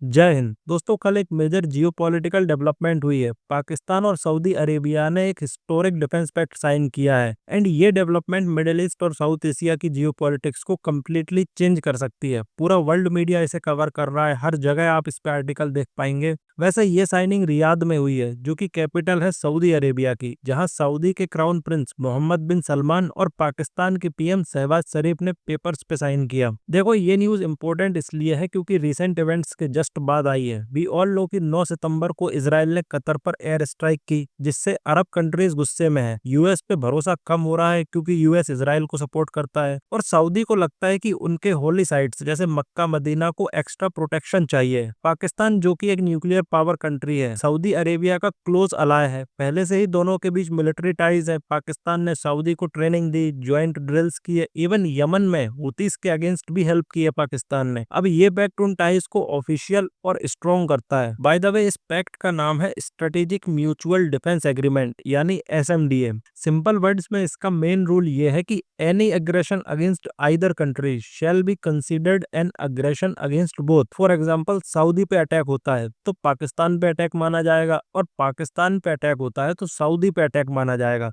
जय हिंद दोस्तों। कल एक मेजर जियोपॉलिटिकल डेवलपमेंट हुई है। पाकिस्तान और सऊदी अरेबिया ने एक हिस्टोरिक डिफेंस पैक्ट साइन किया है एंड ये डेवलपमेंट मिडिल ईस्ट और साउथ एशिया की जियोपॉलिटिक्स को कम्प्लीटली चेंज कर सकती है। पूरा वर्ल्ड मीडिया इसे कवर कर रहा है, हर जगह आप इस पे आर्टिकल देख पाएंगे। वैसे ये साइनिंग रियाद में हुई है, जो कि कैपिटल है सऊदी अरेबिया की, जहां सऊदी के क्राउन प्रिंस मोहम्मद बिन सलमान और पाकिस्तान के पीएम शहबाज शरीफ ने पेपर्स पे साइन किया। देखो, ये न्यूज इंपॉर्टेंट इसलिए है क्योंकि रिसेंट इवेंट्स के जस्ट बाद आई है। वी ऑल नो कि 9 सितंबर को इसराइल ने कतर पर एयर स्ट्राइक की, जिससे अरब कंट्रीज गुस्से में है। यूएस पे भरोसा कम हो रहा है क्योंकि यूएस इसराइल को सपोर्ट करता है और सऊदी को लगता है कि उनके होली साइट्स जैसे मक्का मदीना को एक्स्ट्रा प्रोटेक्शन चाहिए। पाकिस्तान, जो कि एक न्यूक्लियर पावर कंट्री है, सऊदी अरेबिया का क्लोज अलाय है। पहले से ही दोनों के बीच मिलिट्री टाइज है। पाकिस्तान ने सऊदी को ट्रेनिंग दी, ज्वाइंट ड्रिल्स किए, इवन यमन में हुतीस के अगेंस्ट भी हेल्प की है पाकिस्तान ने। अब ये पैक्ट उन टाइज को ऑफिशियल और स्ट्रॉन्ग करता है। बाय द वे, इस पैक्ट का नाम है स्ट्रेटेजिक म्यूचुअल डिफेंस एग्रीमेंट यानी एसएमडीए। सिंपल वर्ड्स में इसका मेन रूल ये है कि any aggression against either country shall be considered an aggression against both. For example, Saudi पे अटैक होता है तो पाकिस्तान पे अटैक माना जाएगा, और पाकिस्तान पे अटैक होता है तो सऊदी पे अटैक माना जाएगा।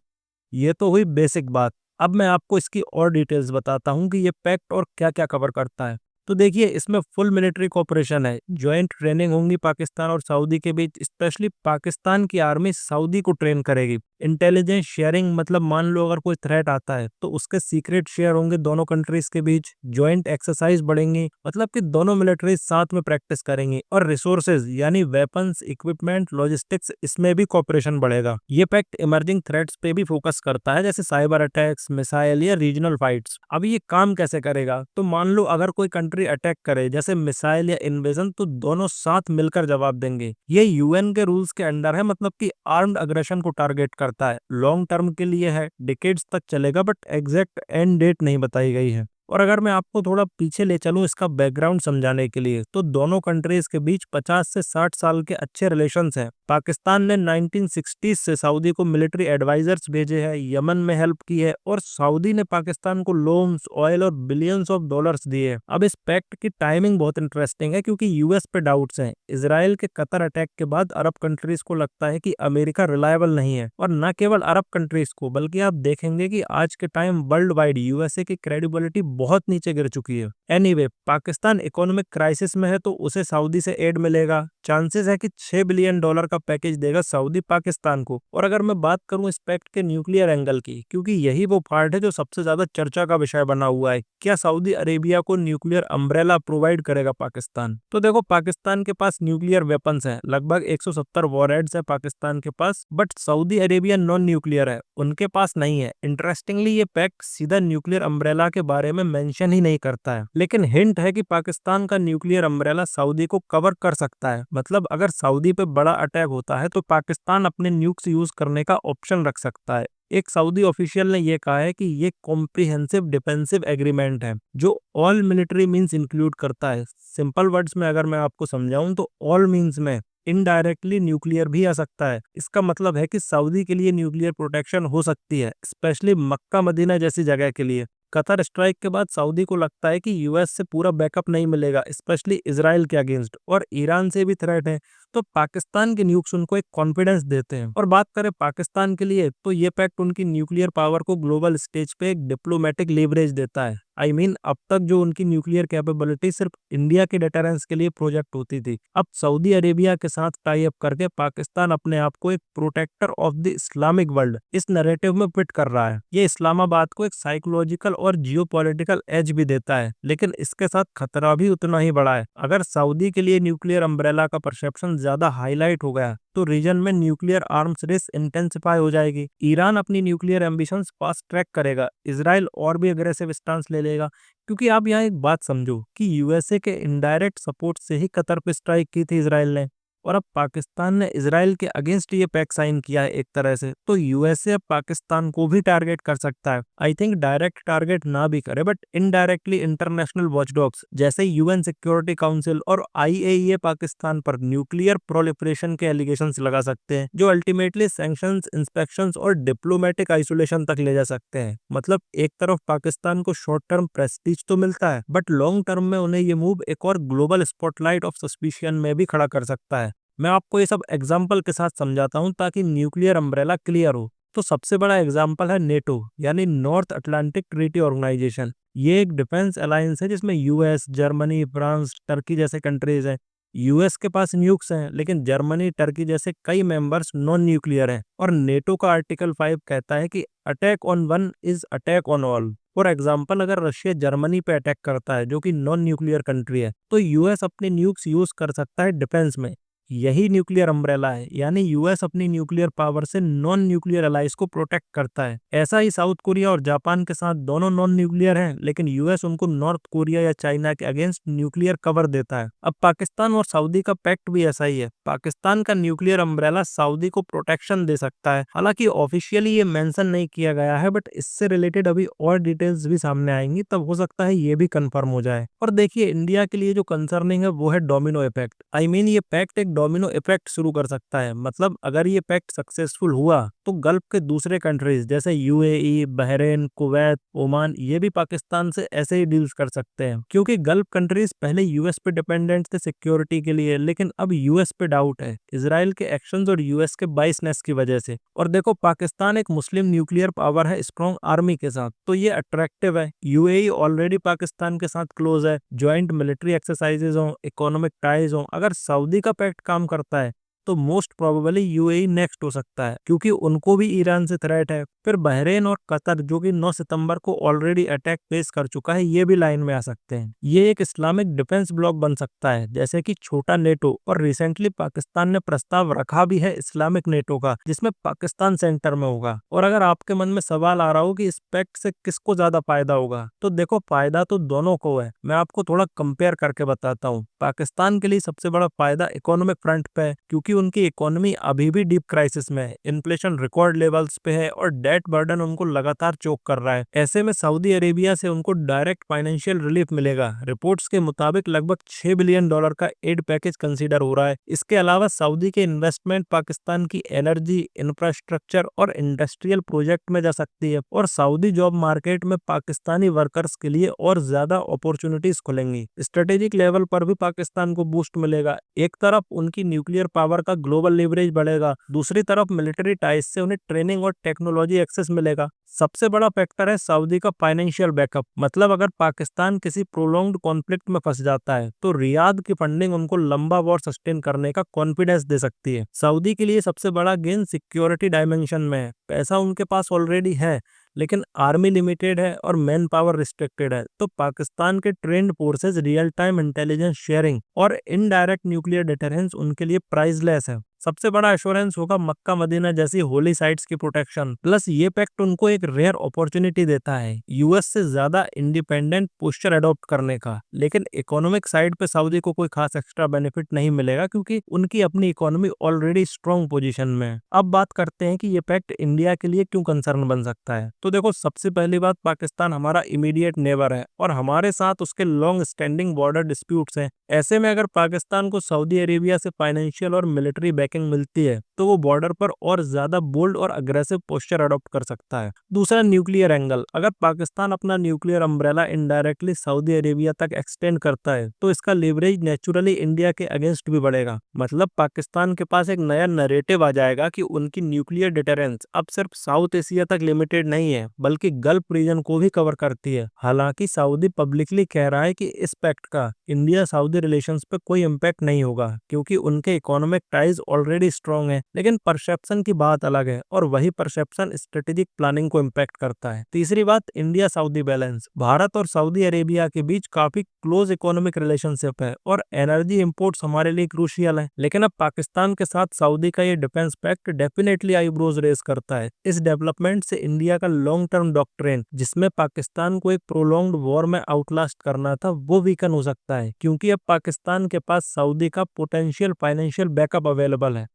ये तो हुई बेसिक बात। अब मैं आपको इसकी और डिटेल्स बताता हूँ कि ये पैक्ट और क्या क्या कवर करता है। तो देखिए, इसमें फुल मिलिट्री कोऑपरेशन है। ज्वाइंट ट्रेनिंग होंगी पाकिस्तान और सऊदी के बीच। स्पेशली पाकिस्तान की आर्मी सऊदी को ट्रेन करेगी। इंटेलिजेंस शेयरिंग, मतलब मान लो अगर कोई थ्रेट आता है तो उसके सीक्रेट शेयर होंगे दोनों कंट्रीज के बीच। ज्वाइंट एक्सरसाइज बढ़ेंगी, मतलब कि दोनों मिलिट्रीज साथ में प्रैक्टिस करेंगी। और रिसोर्सेज यानी वेपन्स, इक्विपमेंट, लॉजिस्टिक्स, इसमें भी कोऑपरेशन बढ़ेगा। ये पैक्ट इमर्जिंग थ्रेट्स पे भी फोकस करता है, जैसे साइबर अटैक्स, मिसाइल या रीजनल फाइट्स। अब ये काम कैसे करेगा? तो मान लो अगर कोई कंट्री अटैक करे, जैसे मिसाइल या इन्वेजन, तो दोनों साथ मिलकर जवाब देंगे। ये यूएन के रूल्स के अंडर है, मतलब कि आर्म्ड अग्रेशन को टारगेट करता है। लॉन्ग टर्म के लिए है, डिकेड्स तक चलेगा, बट एग्जैक्ट एंड डेट नहीं बताई गई है। और अगर मैं आपको थोड़ा पीछे ले चलूं इसका बैकग्राउंड समझाने के लिए, तो दोनों कंट्रीज के बीच 50 से 60 साल के अच्छे रिलेशंस हैं। पाकिस्तान ने 1960s से सऊदी को मिलिट्री एडवाइजर्स भेजे हैं, यमन में हेल्प की है, और सऊदी ने पाकिस्तान को लोन्स, ऑयल और बिलियंस ऑफ डॉलर्स दिए। अब इस पैक्ट की टाइमिंग बहुत इंटरेस्टिंग है क्योंकि यूएस पे डाउट्स हैं। इसराइल के कतर अटैक के बाद अरब कंट्रीज को लगता है कि अमेरिका रिलायबल नहीं है, और न केवल अरब कंट्रीज को, बल्कि आप देखेंगे कि आज के टाइम वर्ल्ड वाइड यूएसए की क्रेडिबिलिटी बहुत नीचे गिर चुकी है। एनीवे, पाकिस्तान इकोनॉमिक क्राइसिस में है तो उसे सऊदी से एड मिलेगा। चांसेस है कि $6 बिलियन का पैकेज देगा सऊदी पाकिस्तान को। और अगर मैं बात करूं इस पैक्ट के न्यूक्लियर एंगल की, क्योंकि यही वो पार्ट है जो सबसे ज्यादा चर्चा का विषय बना हुआ है, क्या सऊदी अरेबिया को न्यूक्लियर अम्ब्रेला प्रोवाइड करेगा पाकिस्तान? तो देखो, पाकिस्तान के पास न्यूक्लियर वेपन्स हैं, लगभग 170 वॉरहेड्स है पाकिस्तान के पास, but Saudi Arabia non nuclear है, उनके पास नहीं है। इंटरेस्टिंगली, ये पैक्ट सीधा न्यूक्लियर अम्ब्रेला के बारे में मेंशन ही नहीं करता है, लेकिन हिंट है कि पाकिस्तान का न्यूक्लियर अम्ब्रेला सऊदी को कवर कर सकता है। मतलब अगर सऊदी पे बड़ा अटैक होता है तो पाकिस्तान अपने न्यूक्स यूज करने का ऑप्शन रख सकता है। एक सऊदी ऑफिशियल ने यह कहा है कि ये कॉम्प्रिहेंसिव डिफेंसिव एग्रीमेंट है, जो ऑल मिलिट्री मींस इंक्लूड करता है। सिंपल वर्ड्स में अगर मैं आपको समझाऊं तो ऑल मींस में इनडायरेक्टली न्यूक्लियर भी आ सकता है। इसका मतलब है कि सऊदी के लिए न्यूक्लियर प्रोटेक्शन हो सकती है, स्पेशली मक्का मदीना जैसी जगह के लिए। कतर स्ट्राइक के बाद सऊदी को लगता है कि यूएस से पूरा बैकअप नहीं मिलेगा, स्पेशली इजराइल के अगेंस्ट, और ईरान से भी थ्रेट है। तो पाकिस्तान के न्यूक्स उनको एक कॉन्फिडेंस देते हैं। और बात करें पाकिस्तान के लिए, तो ये पैक्ट उनकी न्यूक्लियर पावर को ग्लोबल स्टेज पे एक डिप्लोमेटिक लीवरेज देता है। अब तक जो उनकी न्यूक्लियर कैपेबिलिटी सिर्फ इंडिया के डिटरेंस के लिए प्रोजेक्ट होती थी, अब सऊदी अरेबिया के साथ टाई अप करके पाकिस्तान अपने आप को एक protector of the Islamic world इस नैरेटिव में फिट कर रहा है। ये इस्लामाबाद को एक साइकोलॉजिकल और जियोपॉलिटिकल एज भी देता है, लेकिन इसके साथ खतरा भी उतना ही बड़ा है। अगर सऊदी के लिए न्यूक्लियर अम्ब्रेला का परसेप्शन ज्यादा हाईलाइट हो गया तो रीजन में न्यूक्लियर आर्म्स रेस इंटेंसिफाई हो जाएगी। ईरान अपनी न्यूक्लियर एम्बिशंस फास्ट ट्रैक करेगा, इजराइल और भी अग्रेसिव स्टांस ले लेगा। क्योंकि आप यहाँ एक बात समझो कि यूएसए के इनडायरेक्ट सपोर्ट से ही कतर पे स्ट्राइक की थी इजराइल ने। और अब पाकिस्तान ने इजराइल के अगेंस्ट ये पैक्ट साइन किया है एक तरह से, तो यूएसए अब पाकिस्तान को भी टारगेट कर सकता है। आई थिंक डायरेक्ट टारगेट ना भी करे बट इनडायरेक्टली इंटरनेशनल वॉचडॉग्स जैसे यूएन सिक्योरिटी काउंसिल और आईएईए पाकिस्तान पर न्यूक्लियर प्रोलिफरेशन के एलिगेशंस लगा सकते हैं, जो अल्टीमेटली सैंक्शंस, इंस्पेक्शंस और डिप्लोमेटिक आइसोलेशन तक ले जा सकते हैं। मतलब एक तरफ पाकिस्तान को शॉर्ट टर्म प्रेस्टीज तो मिलता है बट लॉन्ग टर्म में उन्हें ये मूव एक और ग्लोबल स्पॉटलाइट ऑफ सस्पिशन में भी खड़ा कर सकता है। मैं आपको ये सब एग्जाम्पल के साथ समझाता हूँ ताकि न्यूक्लियर अम्ब्रेला क्लियर हो। तो सबसे बड़ा एग्जाम्पल है नेटो यानी नॉर्थ अटलांटिक ट्रीटी ऑर्गेनाइजेशन। ये एक डिफेंस अलायंस है जिसमें यूएस, जर्मनी, फ्रांस, टर्की जैसे कंट्रीज हैं। यूएस के पास न्यूक्स हैं लेकिन जर्मनी, टर्की जैसे कई मेंबर्स नॉन न्यूक्लियर हैं। और नेटो का आर्टिकल 5 कहता है कि attack on one is attack on all. For example अगर रशिया जर्मनी पे अटैक करता है जो कि नॉन न्यूक्लियर कंट्री है, तो यूएस अपने न्यूक्स यूज कर सकता है डिफेंस में। यही न्यूक्लियर अम्ब्रेला है, यानी यूएस अपनी न्यूक्लियर पावर से नॉन न्यूक्लियर अलाइज को प्रोटेक्ट करता है। ऐसा ही साउथ कोरिया और जापान के साथ दोनों नॉन न्यूक्लियर हैं लेकिन यूएस उनको नॉर्थ कोरिया या चाइना के अगेंस्ट न्यूक्लियर कवर देता है। अब पाकिस्तान और सऊदी का पैक्ट भी ऐसा ही है। पाकिस्तान का न्यूक्लियर अम्ब्रेला सऊदी को प्रोटेक्शन दे सकता है। हालांकि ऑफिशियली ये मेंशन नहीं किया गया है बट इससे रिलेटेड अभी और डिटेल्स भी सामने आएंगी, तब हो सकता है ये भी कंफर्म हो जाए। और देखिए इंडिया के लिए जो कंसर्निंग है वो है डोमिनो इफेक्ट। आई मीन ये पैक्ट एक डोमिनो इफेक्ट शुरू कर सकता है। मतलब अगर ये पैक्ट सक्सेसफुल हुआ तो गल्फ के दूसरे कंट्रीज जैसे यूएई, बहरीन, कुवैत, ओमान ये भी पाकिस्तान से ऐसे ही डील्स कर सकते हैं, क्योंकि गल्फ कंट्रीज पहले यूएस पे डिपेंडेंट थे सिक्योरिटी के लिए, लेकिन अब यूएस पे डाउट है इजराइल के एक्शंस और यूएस के बाइसनेस की वजह से। और देखो पाकिस्तान एक मुस्लिम न्यूक्लियर पावर है स्ट्रॉन्ग आर्मी के साथ, तो ये अट्रैक्टिव है। यूएई ऑलरेडी पाकिस्तान के साथ क्लोज है, ज्वाइंट मिलिट्री एक्सरसाइजेज हो, इकोनॉमिक टाइज हो। अगर सऊदी का पैक्ट काम करता है तो मोस्ट प्रोबेबली यूएई नेक्स्ट हो सकता है, क्योंकि उनको भी ईरान से थ्रेट है। फिर बहरीन और कतर जो कि 9 सितंबर को ऑलरेडी अटैक फेस कर चुका है, ये भी लाइन में आ सकते हैं। ये एक इस्लामिक डिफेंस ब्लॉक बन सकता है जैसे कि छोटा नेटो। और रिसेंटली पाकिस्तान ने प्रस्ताव रखा भी है इस्लामिक नेटो का, जिसमें पाकिस्तान सेंटर में होगा। और अगर आपके मन में सवाल आ रहा हो कि इस पैक्ट से किसको ज्यादा फायदा होगा, तो देखो फायदा तो दोनों को है। मैं आपको थोड़ा कंपेयर करके बताता हूँ। पाकिस्तान के लिए सबसे बड़ा फायदा इकोनॉमिक फ्रंट पे है, क्योंकि उनकी इकोनॉमी अभी भी डीप क्राइसिस में है, इन्फ्लेशन रिकॉर्ड लेवल्स पे है और डेट बर्डन उनको लगातार चोक कर रहा है। ऐसे में सऊदी अरेबिया से उनको डायरेक्ट फाइनेंशियल रिलीफ मिलेगा। रिपोर्ट्स के मुताबिक लगभग $6 बिलियन का एड पैकेज कंसीडर हो रहा है। इसके अलावा सऊदी के इन्वेस्टमेंट पाकिस्तान की एनर्जी, इंफ्रास्ट्रक्चर और इंडस्ट्रियल प्रोजेक्ट में जा सकती है, और सऊदी जॉब मार्केट में पाकिस्तानी वर्कर्स के लिए और ज्यादा अपॉर्चुनिटीज खुलेंगी। स्ट्रेटेजिक लेवल पर भी पाकिस्तान को बूस्ट मिलेगा। एक तरफ उनकी न्यूक्लियर पावर का ग्लोबल लीवरेज बढ़ेगा, दूसरी तरफ मिलिट्री टाइज से उन्हें ट्रेनिंग और टेक्नोलॉजी एक्सेस मिलेगा। सबसे बड़ा फैक्टर है सऊदी का फाइनेंशियल बैकअप। मतलब अगर पाकिस्तान किसी प्रोलॉन्ग्ड कॉन्फ्लिक्ट में फंस जाता है तो रियाद की फंडिंग उनको लंबा वॉर सस्टेन करने का कॉन्फिडेंस दे सकती है। सऊदी के लिए सबसे बड़ा गेन सिक्योरिटी डायमेंशन में है। पैसा उनके पास ऑलरेडी है लेकिन आर्मी लिमिटेड है और मैन पावर रिस्ट्रिक्टेड है, तो पाकिस्तान के trend forces, real time intelligence sharing और इनडायरेक्ट न्यूक्लियर डिटरेंस उनके लिए प्राइसलेस है। सबसे बड़ा एश्योरेंस होगा मक्का मदीना जैसी होली साइट्स की प्रोटेक्शन। प्लस ये पैक्ट उनको एक रेयर अपॉर्चुनिटी देता है यूएस से ज्यादा इंडिपेंडेंट पोस्चर अडॉप्ट करने का। लेकिन इकोनॉमिक साइड पे सऊदी को कोई खास एक्स्ट्रा बेनिफिट नहीं मिलेगा, क्योंकि उनकी अपनी इकोनॉमी ऑलरेडी स्ट्रॉन्ग पोजीशन में है। अब बात करते हैं कि ये पैक्ट इंडिया के लिए क्यों कंसर्न बन सकता है। तो देखो सबसे पहली बात, पाकिस्तान हमारा इमीडिएट नेबर है और हमारे साथ उसके लॉन्ग स्टैंडिंग बॉर्डर डिस्प्यूट्स हैं। ऐसे में अगर पाकिस्तान को सऊदी अरेबिया से फाइनेंशियल और मिलिट्री बैकिंग मिलती है तो वो बॉर्डर पर और ज्यादा बोल्ड और अग्रेसिव पोस्चर अडॉप्ट कर सकता है। दूसरा, न्यूक्लियर एंगल। अगर पाकिस्तान अपना nuclear umbrella indirectly Saudi Arabia तक एक्सटेंड करता है तो इसका लेवरेज नेचुरली इंडिया के अगेंस्ट भी बढ़ेगा। मतलब पाकिस्तान के पास एक नया नैरेटिव आ जाएगा कि उनकी न्यूक्लियर डिटरेंस अब सिर्फ साउथ एशिया तक लिमिटेड नहीं है बल्कि गल्फ रीजन को भी कवर करती है। हालांकि सऊदी पब्लिकली कह रहा है कि इस पैक्ट का इंडिया सऊदी रिलेशंस पे कोई इम्पैक्ट नहीं होगा, क्योंकि उनके इकोनॉमिक टाइज ऑलरेडी स्ट्रांग है, लेकिन परसेप्शन की बात अलग है और वही परसेप्शन स्ट्रेटेजिक प्लानिंग को इम्पैक्ट करता है। तीसरी बात, इंडिया सऊदी बैलेंस। भारत और सऊदी अरेबिया के बीच काफी क्लोज इकोनॉमिक रिलेशनशिप है और एनर्जी इंपोर्ट्स हमारे लिए क्रूशियल है, लेकिन अब पाकिस्तान के साथ सऊदी का ये defence pact definitely eyebrows raise करता है। इस डेवलपमेंट से इंडिया का लॉन्ग टर्म डॉक्ट्रिन, जिसमें पाकिस्तान को एक प्रोलॉन्ग्ड वॉर में आउटलास्ट करना था, वो वीकन हो सकता है, क्योंकि अब पाकिस्तान के पास सऊदी का पोटेंशियल फाइनेंशियल बैकअप अवेलेबल है।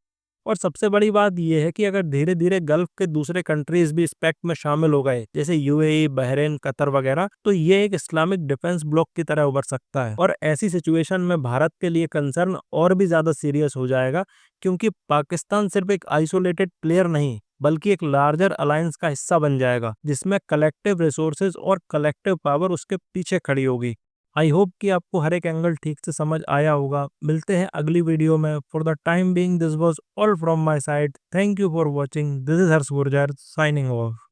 और सबसे बड़ी बात यह है कि अगर धीरे धीरे गल्फ के दूसरे कंट्रीज भी इस पैक्ट में शामिल हो गए, जैसे यूएई, बहरीन, कतर वगैरह, तो ये एक इस्लामिक डिफेंस ब्लॉक की तरह उभर सकता है। और ऐसी सिचुएशन में भारत के लिए कंसर्न और भी ज्यादा सीरियस हो जाएगा, क्योंकि पाकिस्तान सिर्फ एक आइसोलेटेड प्लेयर नहीं, बल्कि एक लार्जर अलायंस का हिस्सा बन जाएगा, जिसमें कलेक्टिव रिसोर्सेज और कलेक्टिव पावर उसके पीछे खड़ी होगी। आई होप कि आपको हर एक एंगल ठीक से समझ आया होगा। मिलते हैं अगली वीडियो में। For the time being this was all from my side. Thank you for watching. This is Harsh Gurjar signing off.